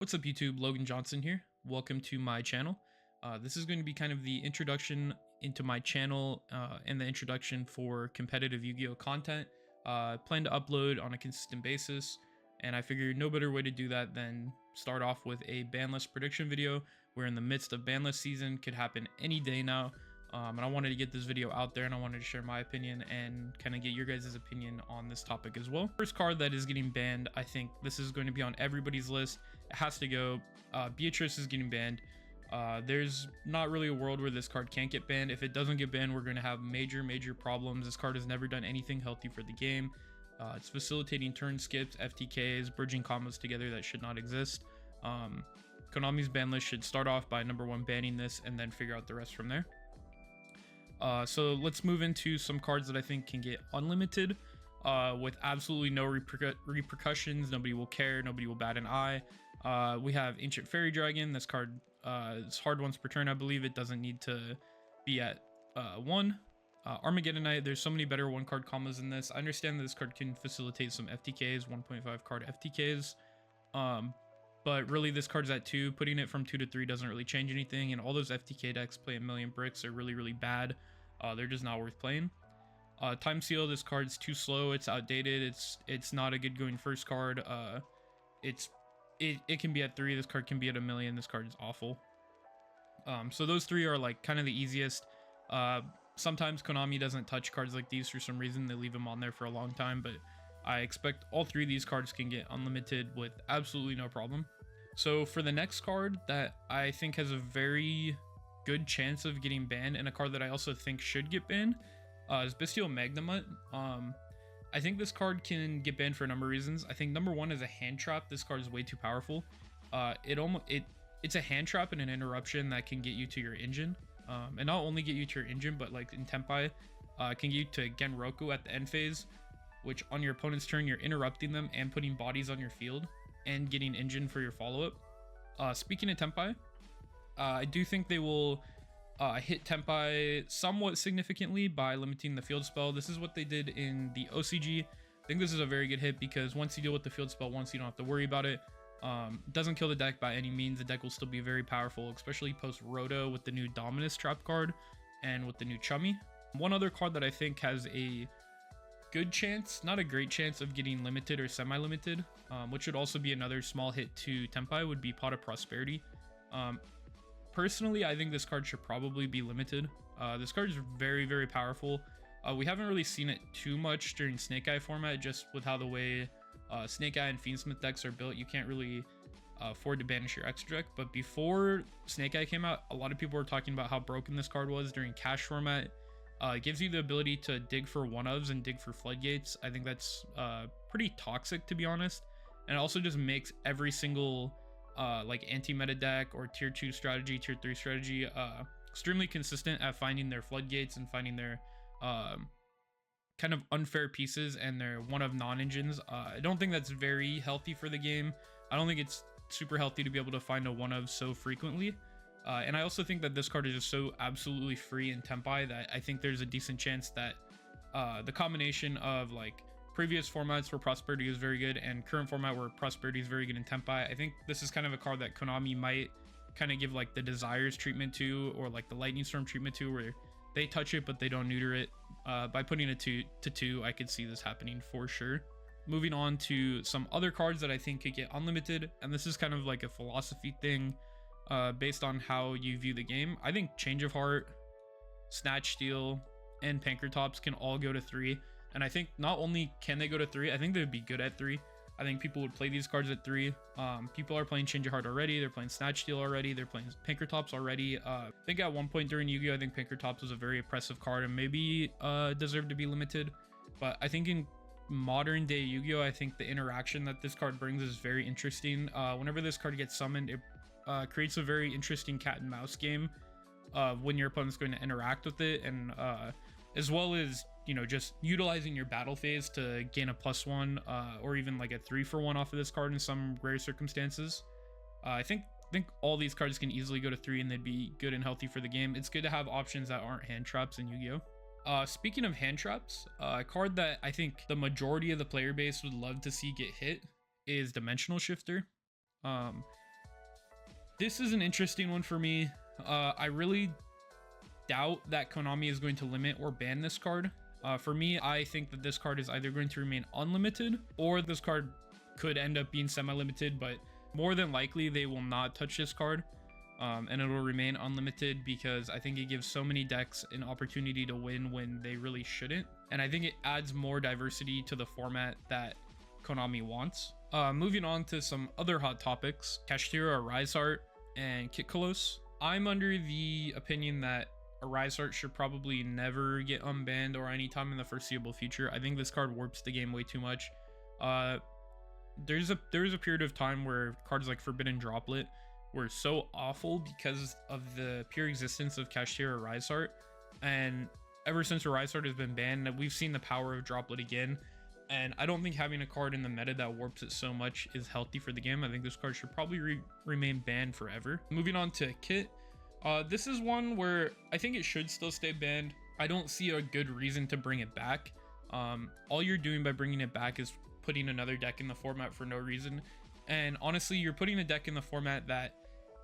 What's up YouTube, Logan Johnson here. Welcome to my channel. This is going to be kind of the introduction into my channel and the introduction for competitive Yu-Gi-Oh content. Plan to upload on a consistent basis, and I figured no better way to do that than start off with a BANLIST prediction video. We're in the midst of BANLIST season, could happen any day now. And I wanted to get this video out there, and I wanted to share my opinion and kind of get your guys' opinion on this topic as well. First card that is getting banned, I think this is going to be on everybody's list. It has to go. Beatrice is getting banned. There's not really a world where this card can't get banned. If it doesn't get banned, we're going to have major problems. This card has never done anything healthy for the game. It's facilitating turn skips, FTKs, bridging combos together that should not exist. Konami's ban list should start off by number 1 banning this and then figure out the rest from there. So let's move into some cards that I think can get unlimited with absolutely no repercussions. Nobody will care. Nobody will bat an eye. We have Ancient Fairy Dragon. This card is hard once per turn. I believe it doesn't need to be at 1. Armageddonite. There's so many better 1-card combos in this. I understand that this card can facilitate some FTKs, 1.5 card FTKs. But really this card's at 2. Putting it from 2 to 3 doesn't really change anything. And all those FTK decks play a million bricks are really bad. They're just not worth playing. Time Seal, this card's too slow. It's outdated. It's not a good going first card. It can be at 3. This card can be at 1,000,000. This card is awful. So those 3 are like kind of the easiest. Sometimes Konami doesn't touch cards like these for some reason. They leave them on there for a long time, but I expect all 3 of these cards can get unlimited with absolutely no problem. So for the next card that I think has a very good chance of getting banned, and a card that I also think should get banned, is Bestial Magnamut. I think this card can get banned for a number of reasons. I think number 1 is a hand trap. This card is way too powerful. It's a hand trap and an interruption that can get you to your engine. And not only get you to your engine, but like in Tenpai, can get you to Genroku at the end phase, which on your opponent's turn, you're interrupting them and putting bodies on your field and getting engine for your follow-up. Speaking of Tenpai, I do think they will hit Tenpai somewhat significantly by limiting the field spell. This is what they did in the OCG. I think this is a very good hit because once you deal with the field spell once, you don't have to worry about it. Doesn't kill the deck by any means. The deck will still be very powerful, especially post Roto with the new Dominus trap card and with the new Chummy. One other card that I think has a good chance, not a great chance, of getting limited or semi-limited, which would also be another small hit to Tenpai, would be Pot of Prosperity. Personally, I think this card should probably be limited. This card is very powerful. We haven't really seen it too much during Snake Eye format, just with how the way Snake Eye and Fiendsmith decks are built. You can't really afford to banish your extra deck. But before Snake Eye came out, a lot of people were talking about how broken this card was during Cash format. It gives you the ability to dig for 1-ofs and dig for floodgates. I think that's pretty toxic, to be honest. And it also just makes every single like anti-meta deck or tier 2 strategy, tier 3 strategy extremely consistent at finding their floodgates and finding their kind of unfair pieces and their 1-of non-engines. I don't think that's very healthy for the game. I don't think it's super healthy to be able to find a 1-of so frequently. And I also think that this card is just so absolutely free in Tenpai that I think there's a decent chance that the combination of like previous formats where Prosperity is very good and current format where Prosperity is very good in Tenpai, I think this is kind of a card that Konami might kind of give like the Desires treatment to, or like the Lightning Storm treatment to, where they touch it but they don't neuter it. By putting it to 2, I could see this happening for sure. Moving on to some other cards that I think could get unlimited, and this is kind of like a philosophy thing based on how you view the game. I think Change of Heart, Snatch Steal, and Pankratops can all go to 3. And I think not only can they go to 3, I think they would be good at 3. I think people would play these cards at 3. People are playing Change of Heart already. They're playing Snatch Steal already. They're playing Pankratops already. I think at one point during Yu-Gi-Oh, I think Pankratops was a very oppressive card and maybe deserved to be limited. But I think in modern day Yu-Gi-Oh, I think the interaction that this card brings is very interesting. Whenever this card gets summoned, it creates a very interesting cat and mouse game when your opponent's going to interact with it, and as well as, you know, just utilizing your battle phase to gain a +1 or even like a 3-for-1 off of this card in some rare circumstances. I think all these cards can easily go to 3 and they'd be good and healthy for the game. It's good to have options that aren't hand traps in Yu-Gi-Oh. Speaking of hand traps, a card that I think the majority of the player base would love to see get hit is Dimensional Shifter. This is an interesting one for me. I really doubt that Konami is going to limit or ban this card. For me, I think that this card is either going to remain unlimited or this card could end up being semi-limited, but more than likely they will not touch this card. And it will remain unlimited because I think it gives so many decks an opportunity to win when they really shouldn't. And I think it adds more diversity to the format that Konami wants. Moving on to some other hot topics, Kashtira, Rise Art, and Kit Kolos. I'm under the opinion that Rise Art should probably never get unbanned or anytime in the foreseeable future. I think this card warps the game way too much. There's a period of time where cards like Forbidden Droplet were so awful because of the pure existence of Kashtira Rise Art, and ever since Rise Art has been banned, we've seen the power of Droplet again, and I don't think having a card in the meta that warps it so much is healthy for the game. I think this card should probably remain banned forever. Moving on to Kit, this is one where I think it should still stay banned. I don't see a good reason to bring it back. All you're doing by bringing it back is putting another deck in the format for no reason, and honestly, you're putting a deck in the format that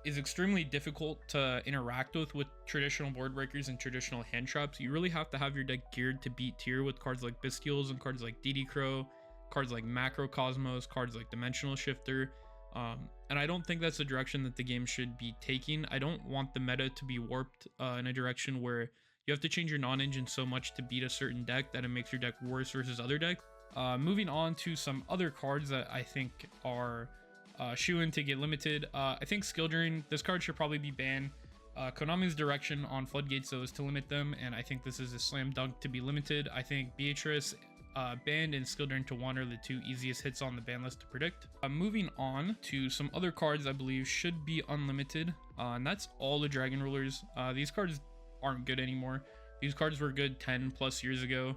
is extremely difficult to interact with traditional board breakers and traditional hand traps. You really have to have your deck geared to beat tier with cards like Bestials and cards like DD Crow, cards like Macrocosmos, cards like Dimensional Shifter. And I don't think that's the direction that the game should be taking. I don't want the meta to be warped in a direction where you have to change your non-engine so much to beat a certain deck that it makes your deck worse versus other decks. Moving on to some other cards that I think are shoo-in to get limited. I think Skill Drain, this card should probably be banned. Konami's direction on Floodgates though is to limit them, and I think this is a slam dunk to be limited. I think Beatrice banned and Skill Drain to 1 are the two easiest hits on the ban list to predict. Moving on to some other cards I believe should be unlimited, and that's all the Dragon Rulers. These cards aren't good anymore. These cards were good 10 plus years ago.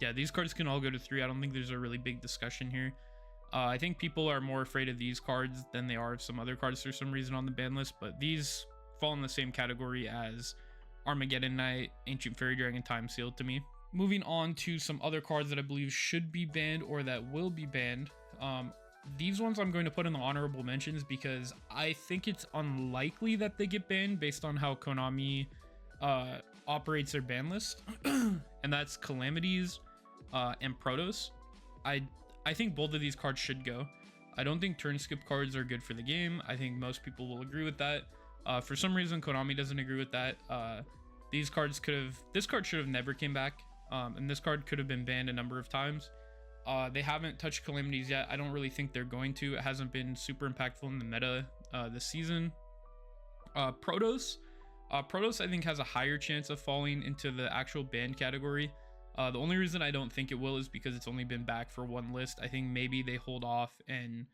Yeah, these cards can all go to 3. I don't think there's a really big discussion here. I think people are more afraid of these cards than they are of some other cards for some reason on the ban list, but these fall in the same category as Armageddon Knight, Ancient Fairy Dragon, Time Sealed to me. Moving on to some other cards that I believe should be banned or that will be banned. These ones I'm going to put in the honorable mentions because I think it's unlikely that they get banned based on how Konami operates their ban list. And that's Calamities and Protos. I think both of these cards should go. I don't think turn skip cards are good for the game. I think most people will agree with that. For some reason, Konami doesn't agree with that. This card should have never came back. And this card could have been banned a number of times. They haven't touched Calamities yet. I don't really think they're going to. It hasn't been super impactful in the meta this season. Protos I think has a higher chance of falling into the actual banned category. The only reason I don't think it will is because it's only been back for one list. I think maybe they hold off and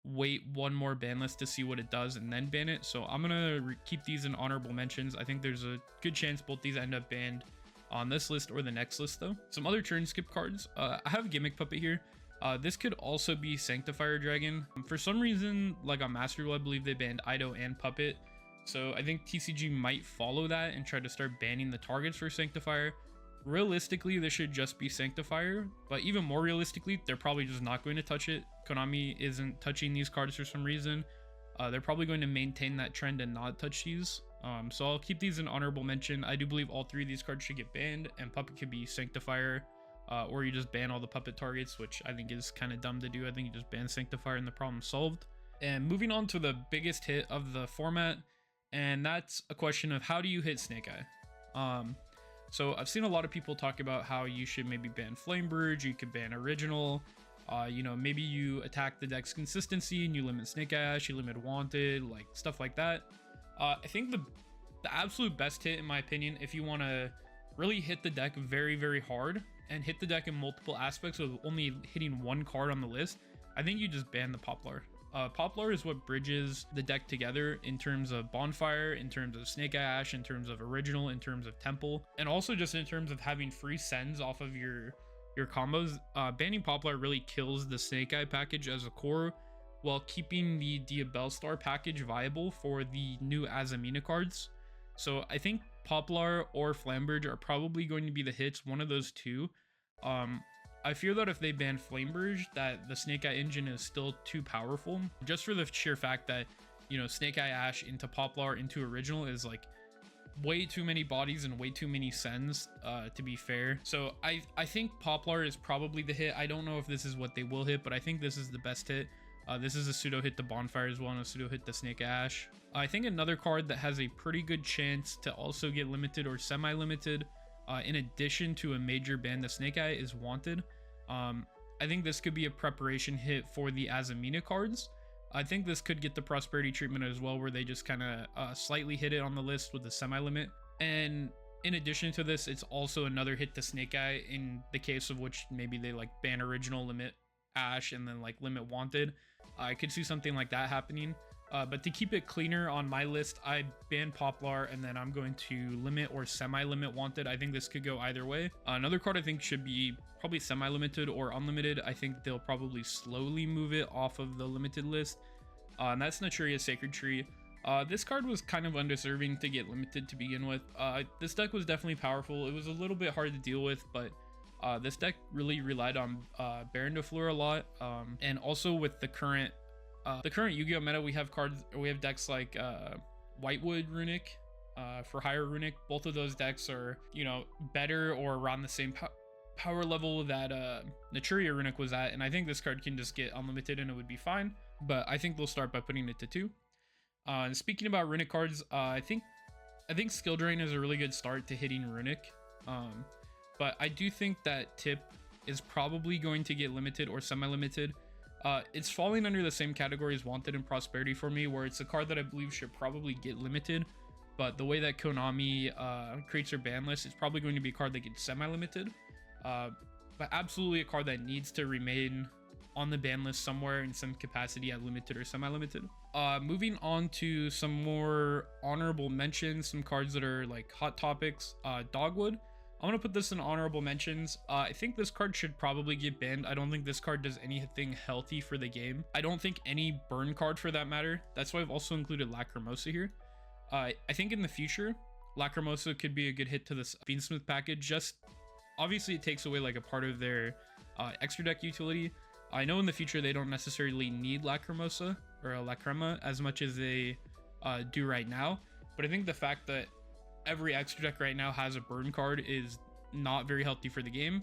wait one more ban list to see what it does and then ban it. So I'm gonna keep these in honorable mentions. I think there's a good chance both these end up banned on this list or the next list though. Some other turn skip cards. I have Gimmick Puppet here. This could also be Sanctifier Dragon. For some reason, like on Master Rule, I believe they banned Ido and Puppet. So I think TCG might follow that and try to start banning the targets for Sanctifier. Realistically, this should just be Sanctifier, but even more realistically, they're probably just not going to touch it. Konami isn't touching these cards for some reason. They're probably going to maintain that trend and not touch these. So I'll keep these in honorable mention. I do believe all 3 of these cards should get banned, and Puppet could be Sanctifier, or you just ban all the Puppet targets, which I think is kind of dumb to do. I think you just ban Sanctifier and the problem's solved. And moving on to the biggest hit of the format, and that's a question of how do you hit Snake Eye? So I've seen a lot of people talk about how you should maybe ban Flamebridge, you could ban Original, you know, maybe you attack the deck's consistency and you limit Snake Ash, you limit Wanted, like stuff like that. I think the absolute best hit, in my opinion, if you want to really hit the deck very, very hard and hit the deck in multiple aspects with only hitting one card on the list, I think you just ban the Poplar. Poplar is what bridges the deck together in terms of Bonfire, in terms of Snake Ash, in terms of Original, in terms of Temple, and also just in terms of having free sends off of your combos. Banning Poplar really kills the Snake Eye package as a core, while keeping the Diabellstar package viable for the new Azamina cards. So I think Poplar or Flamberge are probably going to be the hits, one of those two. I fear that if they ban Flamberge, that the Snake Eye engine is still too powerful, just for the sheer fact that you know, Snake Eye Ash into Poplar into original is like way too many bodies and way too many sends, to be fair. So I think Poplar is probably the hit. I don't know if this is what they will hit, but I think this is the best hit. This is a pseudo hit the Bonfire as well, and a pseudo hit the Snake Ash. I think another card that has a pretty good chance to also get limited or semi-limited, in addition to a major ban, the Snake Eye, is Wanted. I think this could be a preparation hit for the Azamina cards. I think this could get the Prosperity treatment as well, where they just kind of slightly hit it on the list with the semi-limit. And in addition to this, it's also another hit to Snake Eye in the case of which maybe they like ban original, limit Ash, and then like limit Wanted. I could see something like that happening. But to keep it cleaner on my list, I ban Poplar, and then I'm going to limit or semi-limit Wanted. I think this could go either way. Another card I think should be probably semi-limited or unlimited. I think they'll probably slowly move it off of the limited list. And that's Naturia Sacred Tree. This card was kind of undeserving to get limited to begin with. This deck was definitely powerful. It was a little bit hard to deal with, but this deck really relied on Baron de Fleur a lot. And also with the current Yu-Gi-Oh meta, we have decks like Whitewood Runic for higher Runic. Both of those decks are, you know, better or around the same power level that Naturia Runic was at, and I think this card can just get unlimited and it would be fine. But I think they'll start by putting it to 2. And speaking about Runic cards, I think Skill Drain is a really good start to hitting Runic. But I do think that Tip is probably going to get limited or semi-limited. It's falling under the same category as Wanted and Prosperity for me, where it's a card that I believe should probably get limited. But the way that Konami creates their ban list, it's probably going to be a card that gets semi-limited. But absolutely a card that needs to remain on the ban list somewhere in some capacity at limited or semi-limited. Moving on to some more honorable mentions, some cards that are like hot topics. Dogwood. I'm gonna put this in honorable mentions. I think this card should probably get banned. I don't think this card does anything healthy for the game. I don't think any burn card for that matter. That's why I've also included Lacrimosa here. I think in the future, Lacrimosa could be a good hit to this Fiendsmith package. Just obviously it takes away like a part of their extra deck utility. I know in the future they don't necessarily need Lacrimosa or Lacrima as much as they do right now, but I think the fact that every extra deck right now has a burn card is not very healthy for the game.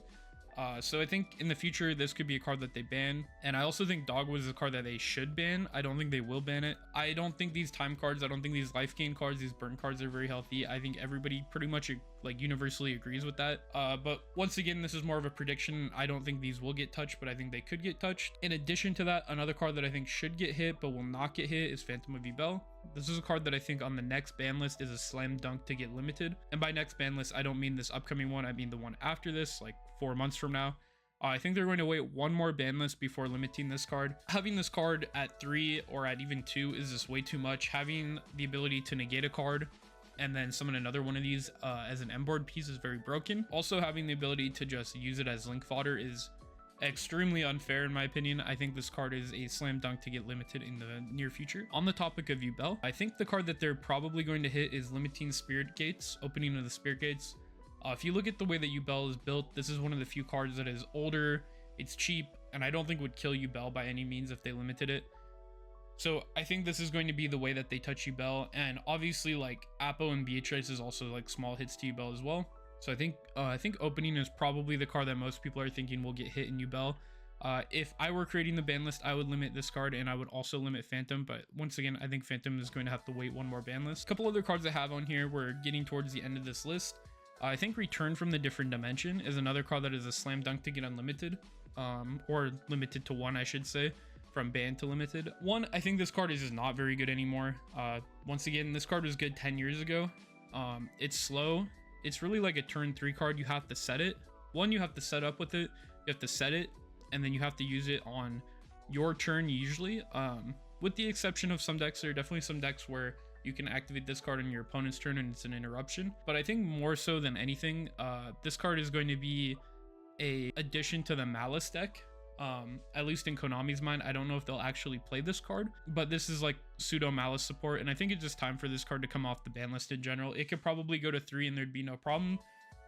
So I think in the future this could be a card that they ban, and I also think Dogwood is a card that they should ban. I don't think they will ban it. I don't think these time cards, I don't think these life gain cards, these burn cards are very healthy. I think everybody pretty much like universally agrees with that. But once again, this is more of a prediction. I don't think these will get touched, but I think they could get touched. In addition to that, another card that I think should get hit but will not get hit is Phantom of Yubel. This is a card that I think on the next ban list is a slam dunk to get limited. And by next ban list, I don't mean this upcoming one, I mean the one after this, like 4 months from now. I think they're going to wait one more ban list before limiting this card. Having this card at 3 or at even 2 is just way too much. Having the ability to negate a card and then summon another one of these as an M-board piece is very broken. Also, having the ability to just use it as link fodder is extremely unfair in my opinion. I think this card is a slam dunk to get limited in the near future. On the topic of Yubel, I think the card that they're probably going to hit is limiting Spirit Gates, opening of the Spirit Gates. If you look at the way that Yubel is built, this is one of the few cards that is older, it's cheap, and I don't think would kill Yubel by any means if they limited it. So I think this is going to be the way that they touch Yubel, and obviously like Apo and Beatrice is also like small hits to Yubel as well. So I think opening is probably the card that most people are thinking will get hit in Yubel. If I were creating the ban list, I would limit this card, and I would also limit Phantom, but once again, I think Phantom is going to have to wait one more ban list. A couple other cards I have on here, we're getting towards the end of this list. I think Return from the Different Dimension is another card that is a slam dunk to get unlimited, or limited to 1, I should say, from banned to limited. 1, I think this card is just not very good anymore. Once again, this card was good 10 years ago. It's slow. It's really like a turn 3 card. You have to set it. 1, you have to set up with it. You have to set it, and then you have to use it on your turn usually. With the exception of some decks, there are definitely some decks where you can activate this card on your opponent's turn and it's an interruption. But I think more so than anything, this card is going to be a addition to the Malice deck. At least in Konami's mind. I don't know if they'll actually play this card, but this is like pseudo Malice support, and I think it's just time for this card to come off the ban list in general. It could probably go to 3 and there'd be no problem,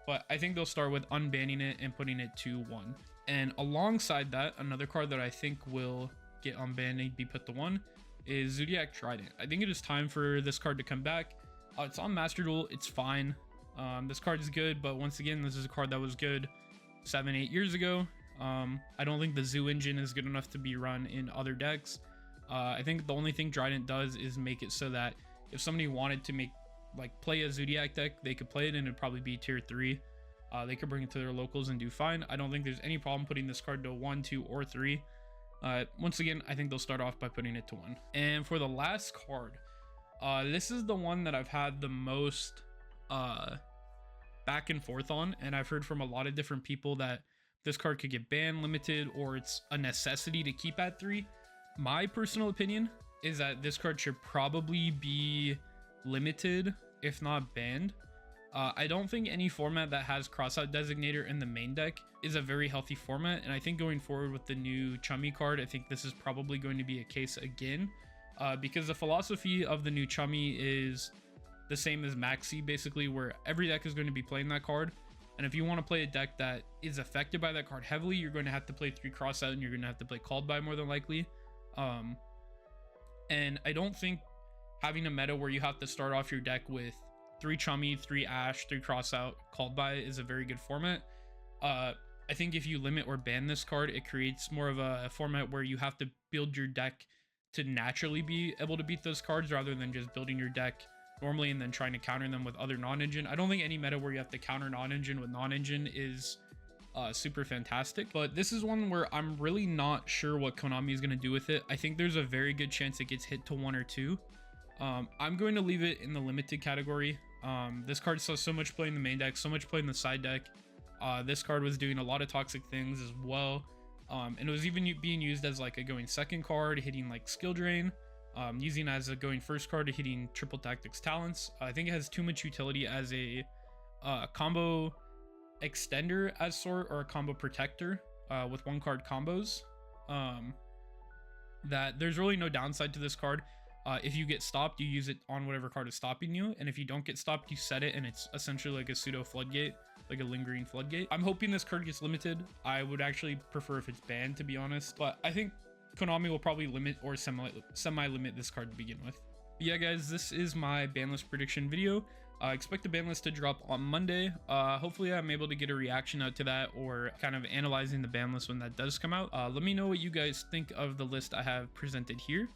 but I think they'll start with unbanning it and putting it to 1. And alongside that, another card that I think will get unbanned and be put to 1 is Zodiac Trident. I think it is time for this card to come back. It's on Master Duel. It's fine. This card is good, but once again, this is a card that was good 7-8 years ago. I don't think the Zoo engine is good enough to be run in other decks. I think the only thing Trident does is make it so that if somebody wanted to play a Zodiac deck, they could play it and it'd probably be tier 3. They could bring it to their locals and do fine. I don't think there's any problem putting this card to 1, 2, or 3. Once again, I think they'll start off by putting it to 1. And for the last card, this is the one that I've had the most back and forth on, and I've heard from a lot of different people that this card could get banned, limited, or it's a necessity to keep at 3. My personal opinion is that this card should probably be limited, if not banned. I don't think any format that has crossout designator in the main deck is a very healthy format, and I think going forward with the new Chummy card, I think this is probably going to be a case again, because the philosophy of the new Chummy is the same as Maxi, basically, where every deck is going to be playing that card, and if you want to play a deck that is affected by that card heavily, you're going to have to play 3 crossout, and you're going to have to play Called By more than likely. And I don't think having a meta where you have to start off your deck with 3 Chummy, 3 Ash, 3 crossout, Called By is a very good format. I think if you limit or ban this card, it creates more of a format where you have to build your deck to naturally be able to beat those cards rather than just building your deck normally and then trying to counter them with other non-engine. I don't think any meta where you have to counter non-engine with non-engine is super fantastic, but this is one where I'm really not sure what Konami is going to do with it. I think there's a very good chance it gets hit to 1 or 2. I'm going to leave it in the limited category. This card saw so much play in the main deck, so much play in the side deck. This card was doing a lot of toxic things as well, and it was even being used as like a going second card, hitting like skill drain, using as a going first card to hitting triple tactics talents. I think it has too much utility as a combo extender as sort, or a combo protector with 1 card combos, that there's really no downside to this card. If you get stopped, you use it on whatever card is stopping you, and if you don't get stopped, you set it, and it's essentially like a pseudo floodgate, like a lingering floodgate. I'm hoping this card gets limited. I would actually prefer if it's banned, to be honest, but I think Konami will probably limit or semi-limit this card to begin with. But yeah, guys, this is my ban list prediction video. Expect the ban list to drop on Monday. Hopefully I'm able to get a reaction out to that, or kind of analyzing the ban list when that does come out. Let me know what you guys think of the list I have presented here.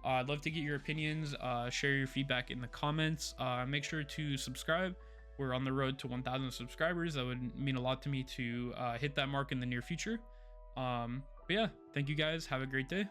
I'd love to get your opinions, share your feedback in the comments. Make sure to subscribe. We're on the road to 1,000 subscribers. That would mean a lot to me to hit that mark in the near future. But yeah, thank you guys. Have a great day.